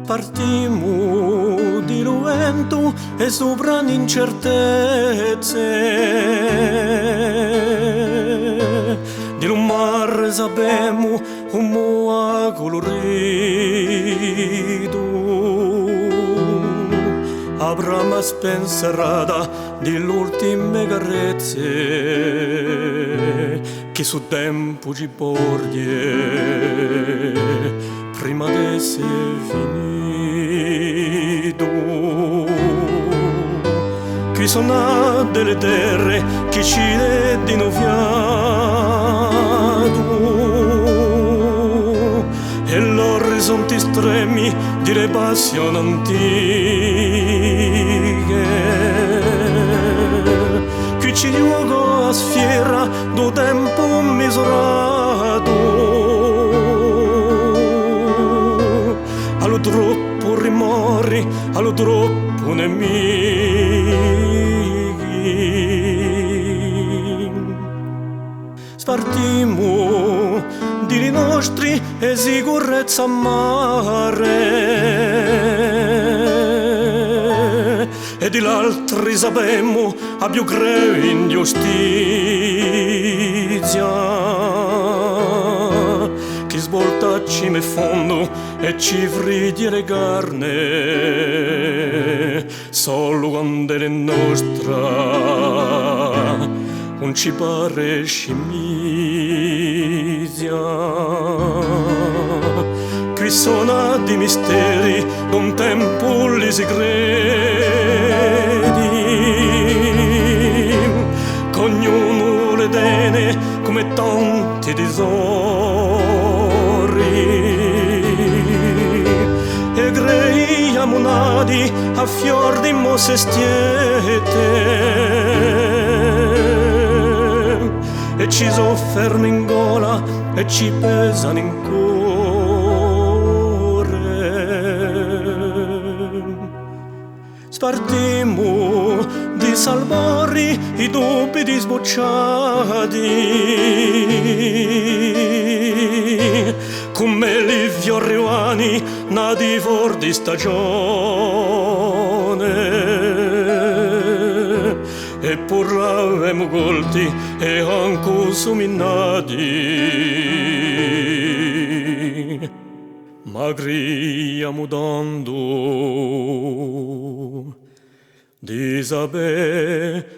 partiamo diluendo e sopra incertezze di un mare sapemo un moa colorito avrà spenserata delle ultime carezze che su tempo ci porti prima di essere finito. Qui sono delle terre che ci dedino fiato e l'orizzonti estremi di le passioni antiche. Qui ci gioco a sfiera do tempo misurato, allo troppo rimori, allo troppo nemici. Spartimo di nostri e sicurezza a mare e di l'altri sapemmo a più greve ingiustizia che svolta cime fondo e ci frigge le carne solo quando è nostra non ci pare scimizia. Qui sono di misteri d'un tempo li segreti ognuno le tiene come tanti tesori e creiamo nati a fior di mosse stiete e ci soffermo in gola e ci pesano in cuore. Spartimo di salvare i dubbi di sbocciati come li fiorriani nati fuori di stagione e pur l'avemo colti e anche sominati ma griamo dando di sapere